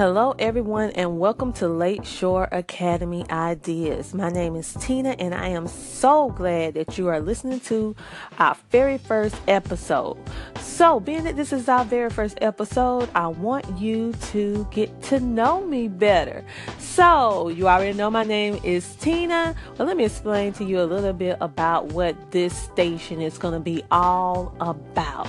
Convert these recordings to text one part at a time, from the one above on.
Hello everyone and welcome to Lakeshore Academy Ideas. My name is Tina and I am so glad that you are listening to our very first episode. So being that this is our very first episode, I want you to get to know me better. So you already know my name is Tina. Well, let me explain to you a little bit about what this station is going to be all about.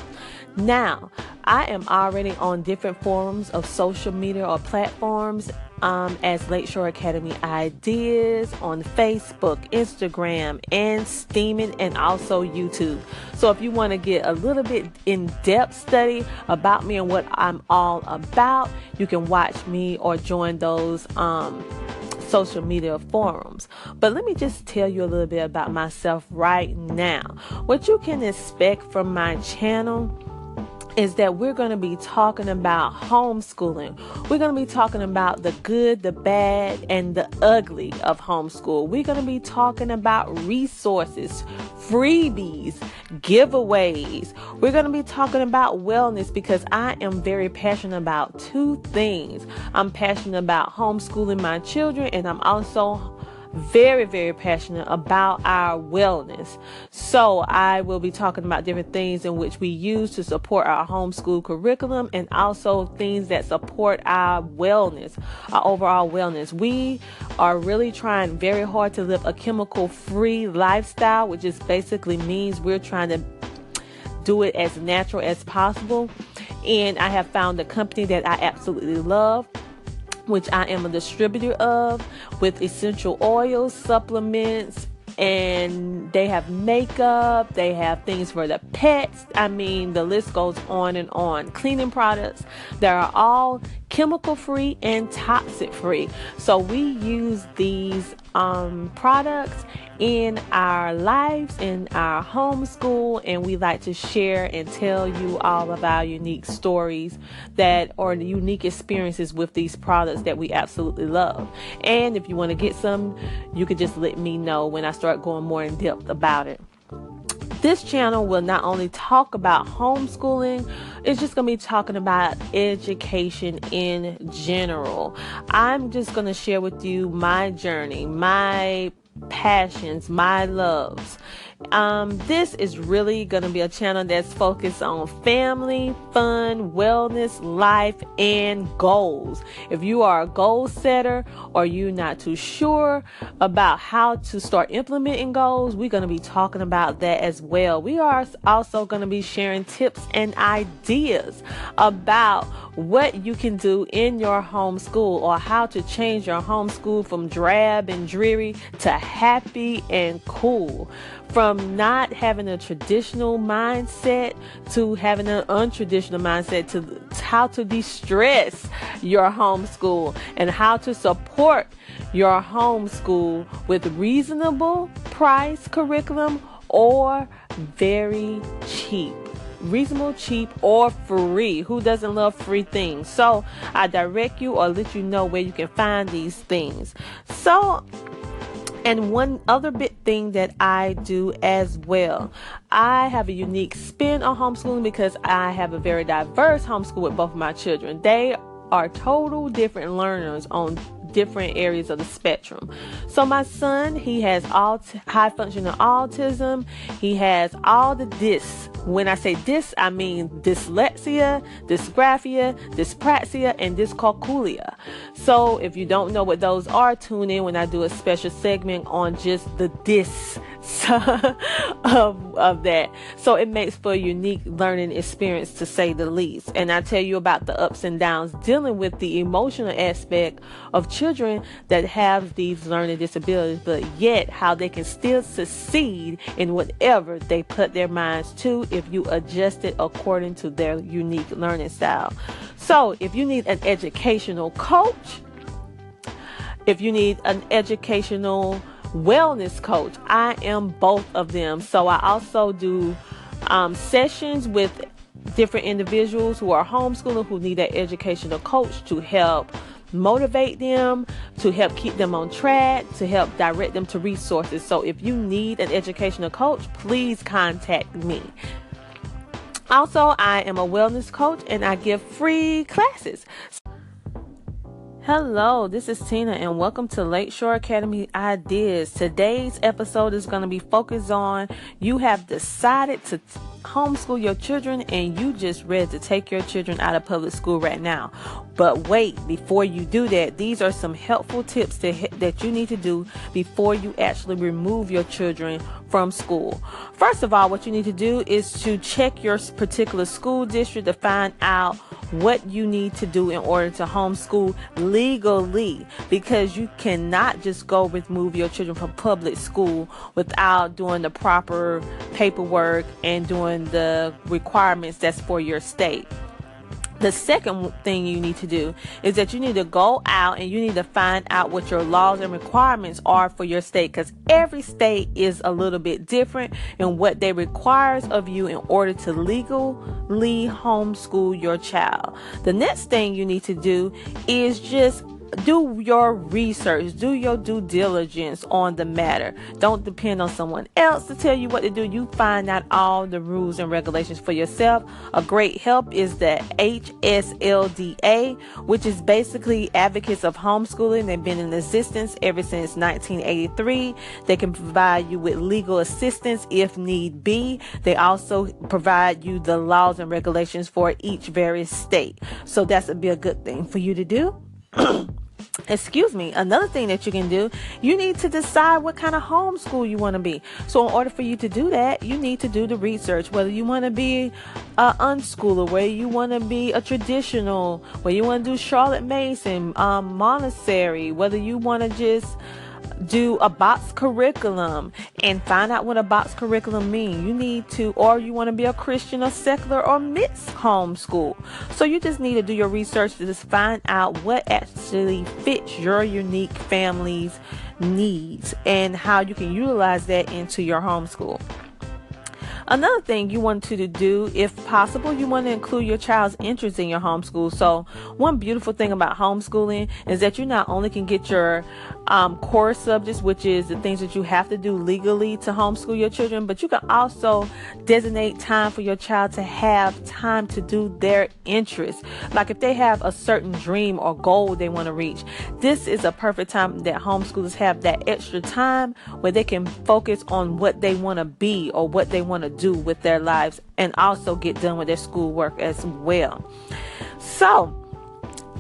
Now, I am already on different forums of social media or platforms as Lakeshore Academy Ideas on Facebook, Instagram, and Steaming, and also YouTube. So if you want to get a little bit in-depth study about me and what I'm all about, you can watch me or join those social media forums. But let me just tell you a little bit about myself right now. What you can expect from my channel is that we're going to be talking about homeschooling. We're going to be talking about the good, the bad, and the ugly of homeschool. We're going to be talking about resources, freebies, giveaways. We're going to be talking about wellness because I am very passionate about two things. I'm passionate about homeschooling my children, and I'm also very, very passionate about our wellness. So I will be talking about different things in which we use to support our homeschool curriculum and also things that support our wellness, our overall wellness. We are really trying very hard to live a chemical-free lifestyle, which just basically means we're trying to do it as natural as possible. And I have found a company that I absolutely love, which I am a distributor of, with essential oils, supplements, and they have makeup, they have things for the pets. I mean, the list goes on and on. Cleaning products that are all chemical free and toxic free. So we use these products in our lives, in our homeschool, and we like to share and tell you all of our unique stories that are the unique experiences with these products that we absolutely love. And if you want to get some, you could just let me know when I start going more in depth about it. This channel will not only talk about homeschooling, it's just going to be talking about education in general. I'm just going to share with you my journey, my passions, my loves. This is really going to be a channel that's focused on family, fun, wellness, life, and goals. If you are a goal setter or you're not too sure about how to start implementing goals, we're going to be talking about that as well. We are also going to be sharing tips and ideas about what you can do in your homeschool or how to change your homeschool from drab and dreary to happy and cool. From not having a traditional mindset to having an untraditional mindset, to how to de-stress your homeschool and how to support your homeschool with reasonable price curriculum or very cheap. Reasonable, cheap, or free. Who doesn't love free things? So I direct you or let you know where you can find these things. And one other big thing that I do as well, I have a unique spin on homeschooling because I have a very diverse homeschool with both of my children. They are total different learners on different areas of the spectrum. So my son, he has high functional autism. He has all the dys. When I say dys, I mean dyslexia, dysgraphia, dyspraxia, and dyscalculia. So if you don't know what those are, tune in when I do a special segment on just the dys of that. So it makes for a unique learning experience, to say the least. And I tell you about the ups and downs dealing with the emotional aspect of children that have these learning disabilities, but yet how they can still succeed in whatever they put their minds to if you adjust it according to their unique learning style. So if you need an educational coach, if you need an educational wellness coach, I am both of them. So I also do sessions with different individuals who are homeschooling who need an educational coach to help motivate them, to help keep them on track, to help direct them to resources. So if you need an educational coach, please contact me. Also, I am a wellness coach and I give free classes. Hello, this is Tina and welcome to Lakeshore Academy Ideas. Today's episode is going to be focused on you have decided to homeschool your children and you just ready to take your children out of public school right now. But wait, before you do that, these are some helpful tips that you need to do before you actually remove your children from school. First of all, what you need to do is to check your particular school district to find out what you need to do in order to homeschool legally, because you cannot just go remove your children from public school without doing the proper paperwork and doing the requirements that's for your state. The second thing you need to do is that you need to go out and you need to find out what your laws and requirements are for your state, because every state is a little bit different in what they requires of you in order to legally homeschool your child. The next thing you need to do is just do your research, do your due diligence on the matter. Don't depend on someone else to tell you what to do. You find out all the rules and regulations for yourself. A great help is the HSLDA, which is basically Advocates of Homeschooling. They've been in existence ever since 1983. They can provide you with legal assistance if need be. They also provide you the laws and regulations for each various state. So that's be a good thing for you to do. Excuse me. Another thing that you can do, you need to decide what kind of homeschool you want to be. So in order for you to do that, you need to do the research, whether you want to be an unschooler, whether you want to be a traditional, whether you want to do Charlotte Mason, Montessori, whether you want to just do a box curriculum and find out what a box curriculum means. You need to, or you want to be a Christian or secular or mixed homeschool. So you just need to do your research to just find out what actually fits your unique family's needs and how you can utilize that into your homeschool. Another thing you want to do, if possible, you want to include your child's interest in your homeschool. So one beautiful thing about homeschooling is that you not only can get your core subjects, which is the things that you have to do legally to homeschool your children, but you can also designate time for your child to have time to do their interests. Like if they have a certain dream or goal they want to reach, this is a perfect time that homeschoolers have that extra time where they can focus on what they want to be or what they want to do with their lives and also get done with their schoolwork as well. So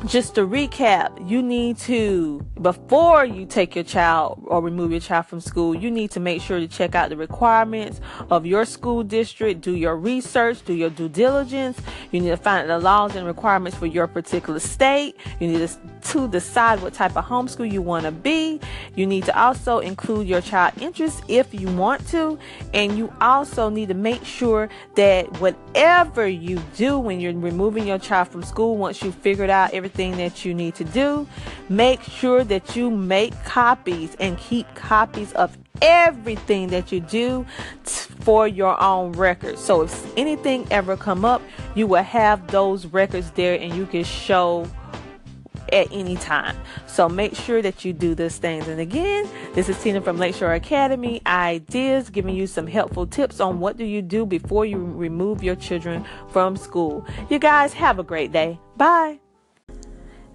just to recap, you need to, before you take your child or remove your child from school, you need to make sure to check out the requirements of your school district, do your research, do your due diligence. You need to find out the laws and requirements for your particular state. You need to decide what type of homeschool you want to be. You need to also include your child interests if you want to. And you also need to make sure that whatever you do when you're removing your child from school, once you've figured out everything that you need to do, make sure that you make copies and keep copies of everything that you do for your own records. So if anything ever come up, you will have those records there and you can show at any time. So make sure that you do these things. And again, this is Tina from Lakeshore Academy Ideas, giving you some helpful tips on what do you do before you remove your children from school. You guys have a great day. Bye.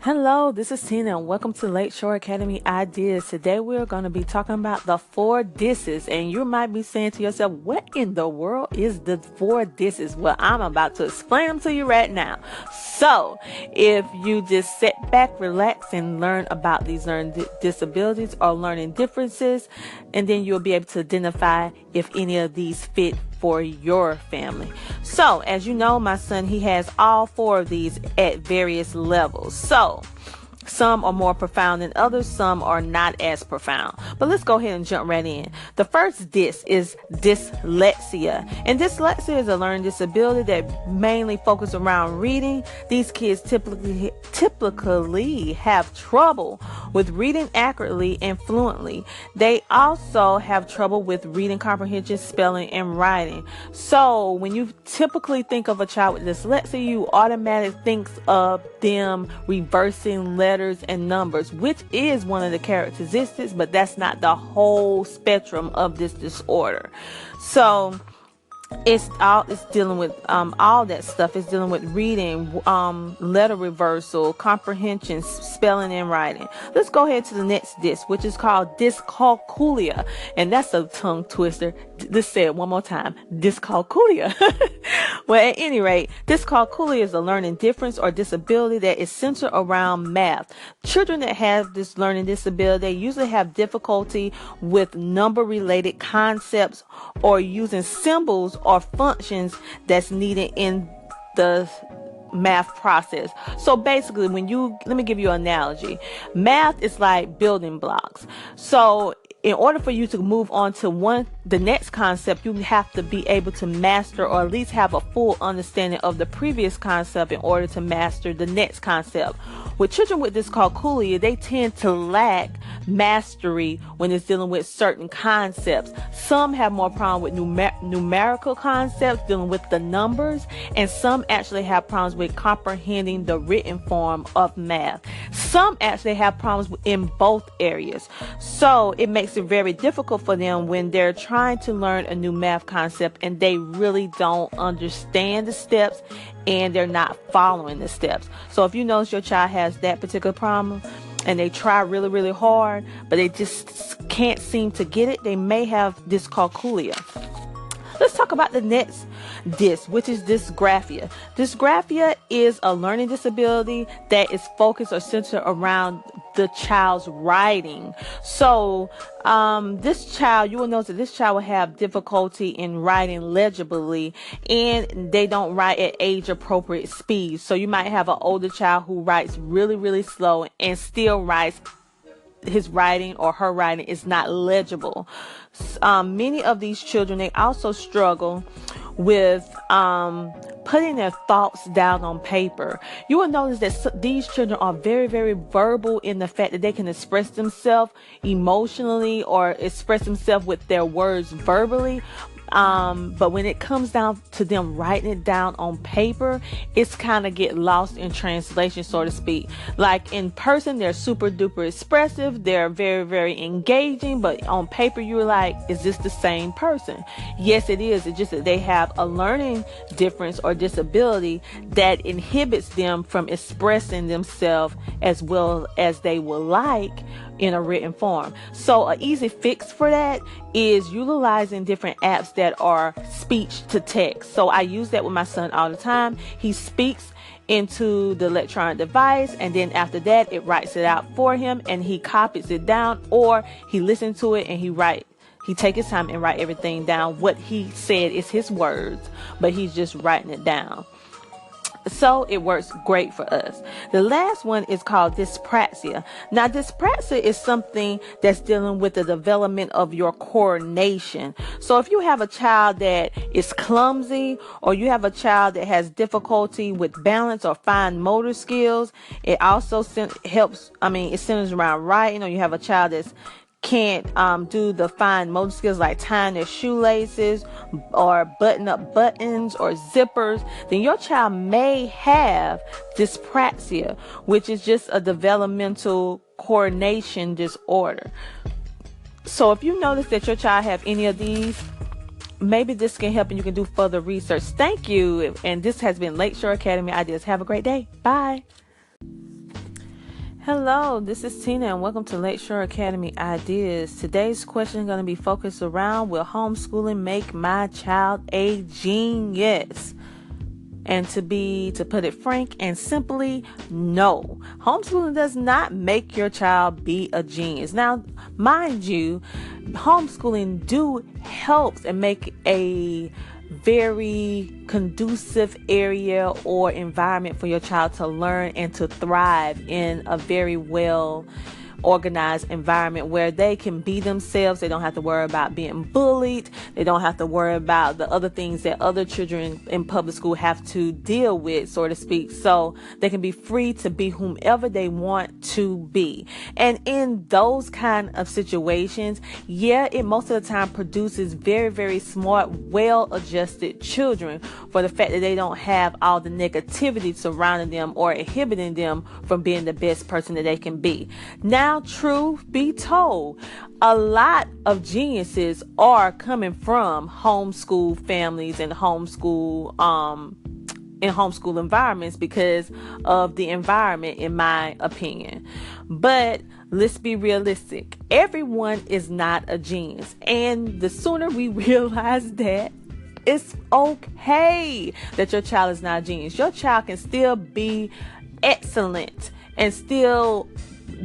Hello, this is Tina and welcome to Lakeshore Academy Ideas. Today we're going to be talking about the 4 disses, and you might be saying to yourself, what in the world is the 4 disses? Well, I'm about to explain them to you right now. So if you just sit back, relax, and learn about these learning disabilities or learning differences, and then you'll be able to identify if any of these fit for your family. So as you know, my son, he has all 4 of these at various levels. So some are more profound than others. Some are not as profound. But let's go ahead and jump right in. The first dis is dyslexia. And dyslexia is a learning disability that mainly focuses around reading. These kids typically have trouble with reading accurately and fluently. They also have trouble with reading comprehension, spelling, and writing. So when you typically think of a child with dyslexia, you automatically think of them reversing letters and numbers, which is one of the characteristics, but that's not the whole spectrum of this disorder. So It's dealing with all that stuff. It's dealing with reading, letter reversal, comprehension, spelling and writing. Let's go ahead to the next disc, which is called dyscalculia, and that's a tongue twister. Let's say it one more time: dyscalculia. Well, at any rate, dyscalculia is a learning difference or disability that is centered around math. Children that have this learning disability, they usually have difficulty with number-related concepts or using symbols or functions that's needed in the math process. So basically, let me give you an analogy. Math is like building blocks. So in order for you to move on to the next concept, you have to be able to master or at least have a full understanding of the previous concept in order to master the next concept. With children with dyscalculia, they tend to lack mastery when it's dealing with certain concepts. Some have more problem with numerical concepts, dealing with the numbers, and some actually have problems with comprehending the written form of math. Some actually have problems in both areas. So it makes it very difficult for them when they're trying to learn a new math concept and they really don't understand the steps and they're not following the steps. So if you notice your child has that particular problem and they try really, really hard, but they just can't seem to get it, they may have dyscalculia. Let's talk about the next disc, which is dysgraphia. Dysgraphia is a learning disability that is focused or centered around the child's writing. So this child, you will notice that this child will have difficulty in writing legibly, and they don't write at age appropriate speed. So you might have an older child who writes really, really slow and still writes his writing or her writing is not legible. Many of these children, they also struggle with putting their thoughts down on paper. You will notice that these children are very, very verbal in the fact that they can express themselves emotionally or express themselves with their words verbally. But when it comes down to them writing it down on paper, it's kind of get lost in translation, so to speak. Like in person, they're super duper expressive. They're very, very engaging, but on paper, you're like, is this the same person? Yes, it is. It's just that they have a learning difference or disability that inhibits them from expressing themselves as well as they would like in a written form. So an easy fix for that is utilizing different apps that are speech to text. So I use that with my son all the time. He speaks into the electronic device, and then after that it writes it out for him, and he copies it down, or he listens to it and he take his time and write everything down. What he said is his words, but he's just writing it down. So it works great for us. The last one is called dyspraxia. Now, dyspraxia is something that's dealing with the development of your coordination. So if you have a child that is clumsy, or you have a child that has difficulty with balance or fine motor skills, it also it centers around writing, or you have a child that's can't do the fine motor skills like tying their shoelaces or button up buttons or zippers, then your child may have dyspraxia, which is just a developmental coordination disorder. So if you notice that your child have any of these, maybe this can help and you can do further research. Thank you. And this has been Lakeshore Academy Ideas. Have a great day. Bye. Hello, this is Tina and welcome to Lakeshore Academy Ideas. Today's question is going to be focused around, will homeschooling make my child a genius? And to put it frank and simply, no. Homeschooling does not make your child be a genius. Now, mind you, homeschooling helps and make a very conducive area or environment for your child to learn and to thrive in a very well organized environment where they can be themselves. They don't have to worry about being bullied. They don't have to worry about the other things that other children in public school have to deal with, so to speak. So they can be free to be whomever they want to be. And in those kind of situations, it most of the time produces very, very smart, well-adjusted children, for the fact that they don't have all the negativity surrounding them or inhibiting them from being the best person that they can be. Now, Now, truth be told, a lot of geniuses are coming from homeschool families and homeschool environments because of the environment, in my opinion. But let's be realistic. Everyone is not a genius. And the sooner we realize that, it's okay that your child is not a genius. Your child can still be excellent and still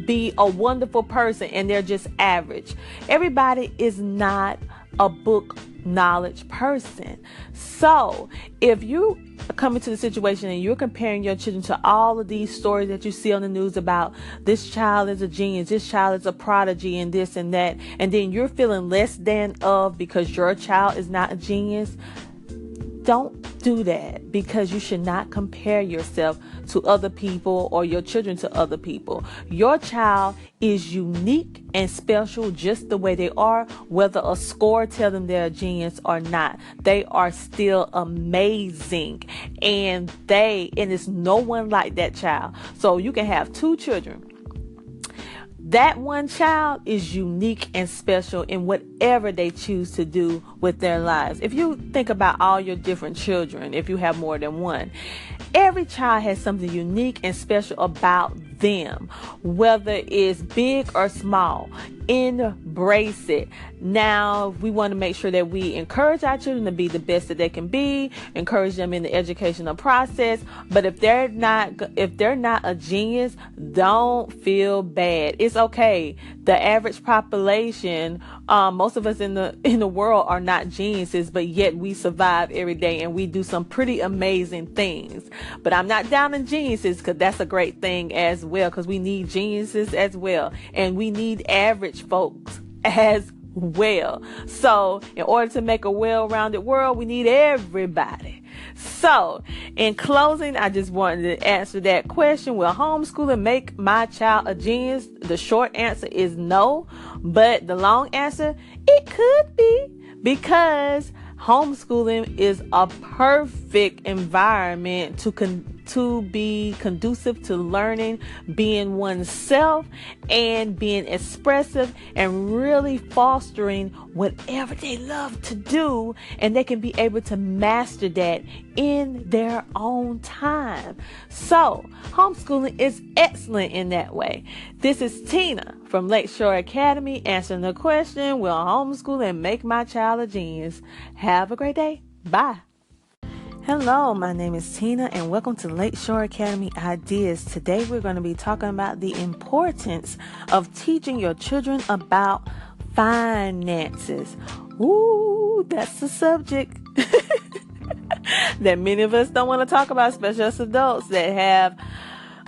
be a wonderful person, and they're just average. Everybody is not a book knowledge person. So if you come into the situation and you're comparing your children to all of these stories that you see on the news about this child is a genius, this child is a prodigy, and this and that, and then you're feeling less than of because your child is not a genius, don't do that, because you should not compare yourself to other people or your children to other people. Your child is unique and special just the way they are, whether a score tell them they're a genius or not. They are still amazing, and it's no one like that child. So you can have two children. That one child is unique and special in whatever they choose to do with their lives. If you think about all your different children, if you have more than one, every child has something unique and special about them, whether it's big or small. Embrace it. Now, we want to make sure that we encourage our children to be the best that they can be, encourage them in the educational process. But if they're not a genius, don't feel bad. It's okay. The average population, most of us in the world are not geniuses, but yet we survive every day and we do some pretty amazing things. But I'm not down on geniuses, because that's a great thing as well, because we need geniuses as well, and we need average folks as well. So in order to make a well-rounded world, we need everybody. So in closing, I just wanted to answer that question: will homeschooling make my child a genius? The short answer is no, but the long answer, it could be, because homeschooling is a perfect environment to be conducive to learning, being oneself, and being expressive, and really fostering whatever they love to do, and they can be able to master that in their own time. So homeschooling is excellent in that way. This is Tina from Lakeshore Academy answering the question: will homeschooling make my child a genius? Have a great day. Bye. Hello, my name is Tina, and welcome to Lakeshore Academy Ideas. Today we're going to be talking about the importance of teaching your children about finances. Ooh, that's the subject that many of us don't want to talk about, especially us adults that have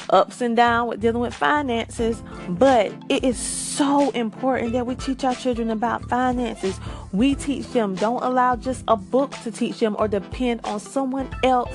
ups and downs with dealing with finances. But it is so important that we teach our children about finances. We teach them. Don't allow just a book to teach them, or depend on someone else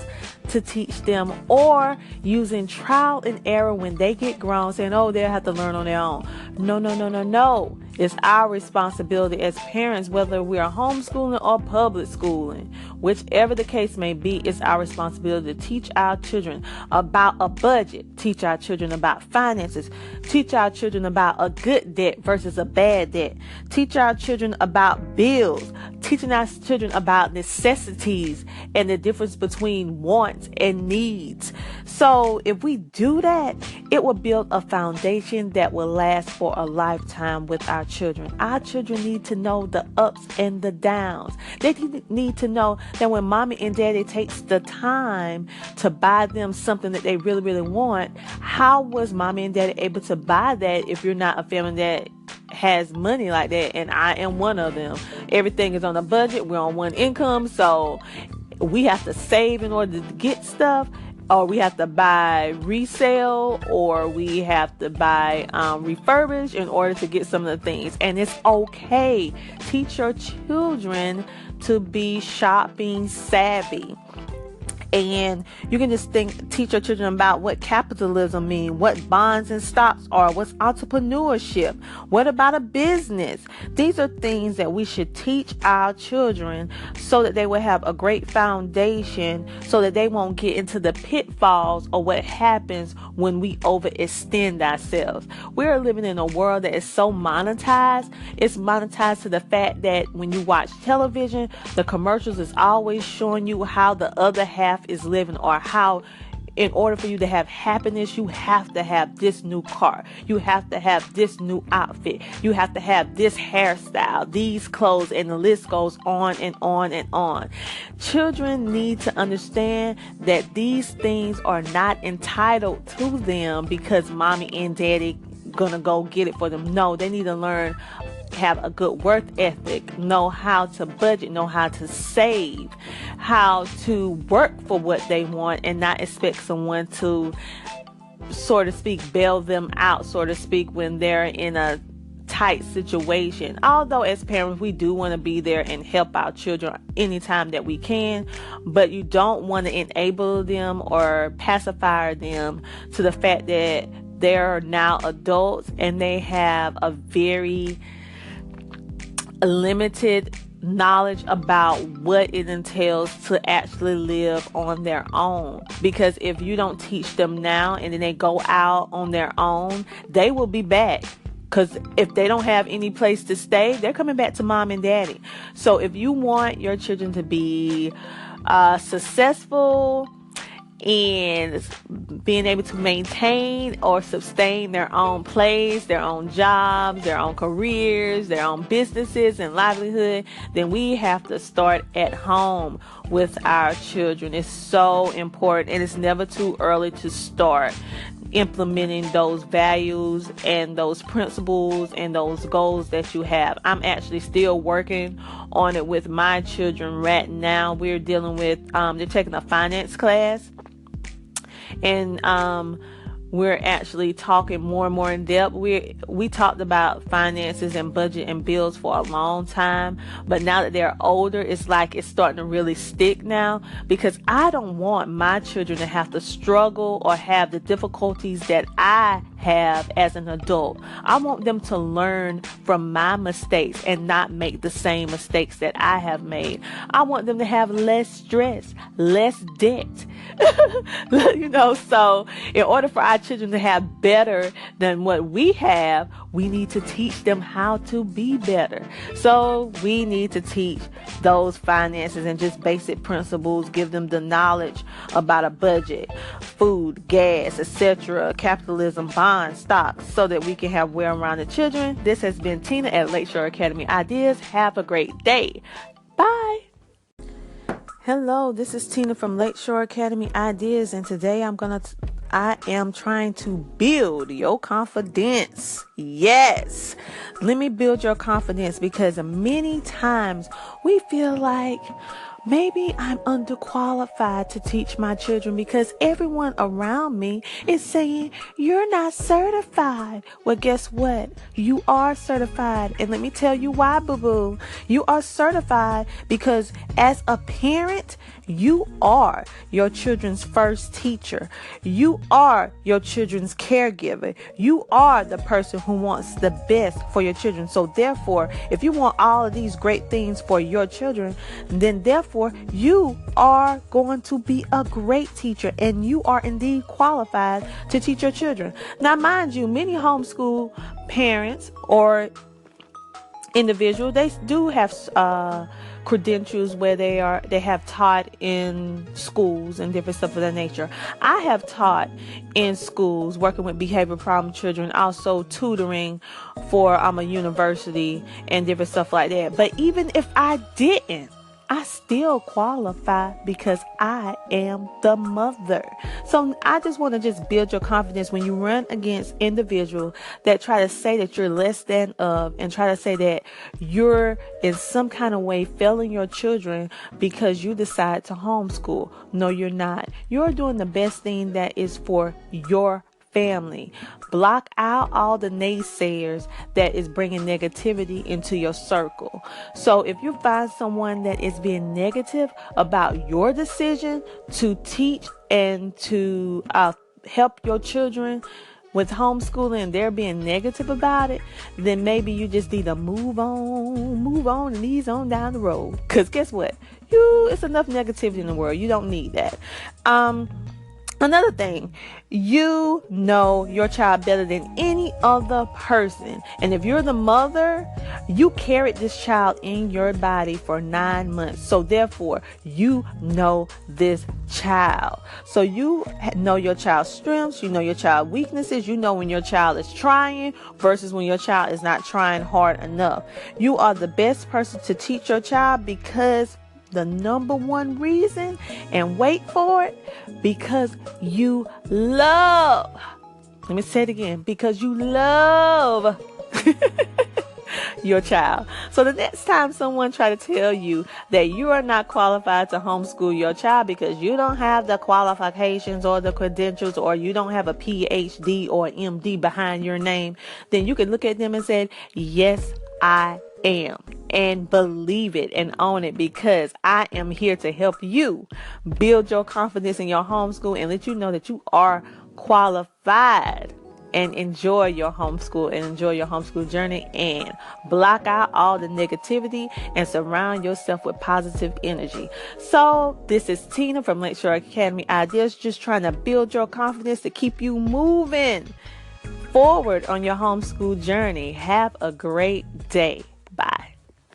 to teach them, or using trial and error when they get grown, saying, oh, they'll have to learn on their own. No. It's our responsibility as parents, whether we are homeschooling or public schooling, whichever the case may be, it's our responsibility to teach our children about a budget, teach our children about finances, teach our children about a good debt versus a bad debt, teach our children about bills, teaching our children about necessities and the difference between wants and needs. So if we do that, it will build a foundation that will last for a lifetime with our children. Our children need to know the ups and the downs. They need to know that when mommy and daddy takes the time to buy them something that they really, really want, how was mommy and daddy able to buy that if you're not a family that has money like that? And I am one of them. Everything is on a budget. We're on one income, so we have to save in order to get stuff, or we have to buy resale, or we have to buy refurbished in order to get some of the things. And it's okay. Teach your children to be shopping savvy. And you can just teach your children about what capitalism means, what bonds and stocks are, what's entrepreneurship, what about a business. These are things that we should teach our children so that they will have a great foundation, so that they won't get into the pitfalls of what happens when we overextend ourselves. We're living in a world that is so monetized. It's monetized to the fact that when you watch television, the commercials is always showing you how the other half is living, or how in order for you to have happiness, you have to have this new car, you have to have this new outfit, you have to have this hairstyle, these clothes, and the list goes on and on and on. Children need to understand that these things are not entitled to them because mommy and daddy gonna go get it for them. No, they need to learn, have a good work ethic, know how to budget, know how to save, how to work for what they want, and not expect someone to, so to speak, bail them out, so to speak, when they're in a tight situation. Although as parents, we do want to be there and help our children anytime that we can, but you don't want to enable them or pacify them to the fact that they're now adults and they have a very limited knowledge about what it entails to actually live on their own. Because if you don't teach them now and then they go out on their own, they will be back. Because if they don't have any place to stay, they're coming back to mom and daddy. So if you want your children to be successful and being able to maintain or sustain their own place, their own jobs, their own careers, their own businesses and livelihood, then we have to start at home with our children. It's so important, and it's never too early to start implementing those values and those principles and those goals that you have. I'm actually still working on it with my children right now. We're dealing with, they're taking a finance class, and we're actually talking more and more in depth. We talked about finances and budget and bills for a long time, but now that they're older, it's like it's starting to really stick now, because I don't want my children to have to struggle or have the difficulties that I have as an adult. I want them to learn from my mistakes and not make the same mistakes that I have made. I want them to have less stress, less debt. So in order for our children to have better than what we have, we need to teach them how to be better. So we need to teach those finances and just basic principles, give them the knowledge about a budget, food, gas, etc., capitalism, bonds, stocks, so that we can have well-rounded children. This has been Tina at Lakeshore Academy Ideas. Have a great day. Bye. Hello, this is Tina from Lakeshore Academy Ideas, and today I am trying to build your confidence. Yes, let me build your confidence, because many times we feel like maybe I'm underqualified to teach my children because everyone around me is saying you're not certified. Well, guess what? You are certified. And let me tell you why, boo-boo. You are certified because as a parent, you are your children's first teacher. You are your children's caregiver. You are the person who wants the best for your children. So therefore, if you want all of these great things for your children, then therefore you are going to be a great teacher, and you are indeed qualified to teach your children. Now, mind you, many homeschool parents or individuals, they do have credentials where they have taught in schools and different stuff of that nature. I have taught in schools working with behavior problem children, also tutoring for a university and different stuff like that. But even if I didn't, I still qualify because I am the mother. So I just want to just build your confidence when you run against individuals that try to say that you're less than of, and try to say that you're in some kind of way failing your children because you decide to homeschool. No, you're not. You're doing the best thing that is for your family. Block out all the naysayers that is bringing negativity into your circle. So if you find someone that is being negative about your decision to teach and to help your children with homeschooling, and they're being negative about it, then maybe you just need to move on and ease on down the road. Because guess what? It's enough negativity in the world. You don't need that. Another thing, you know your child better than any other person. And if you're the mother, you carried this child in your body for 9 months. So therefore, you know this child. So you know your child's strengths, you know your child's weaknesses, you know when your child is trying versus when your child is not trying hard enough. You are the best person to teach your child, because the number one reason, and wait for it, because you love. Let me say it again. Because you love your child. So the next time someone try to tell you that you are not qualified to homeschool your child because you don't have the qualifications or the credentials, or you don't have a PhD or MD behind your name, then you can look at them and say, yes, I am, and believe it and own it, because I am here to help you build your confidence in your homeschool and let you know that you are qualified, and enjoy your homeschool and enjoy your homeschool journey, and block out all the negativity and surround yourself with positive energy. So this is Tina from Lakeshore Academy Ideas, just trying to build your confidence to keep you moving forward on your homeschool journey. Have a great day.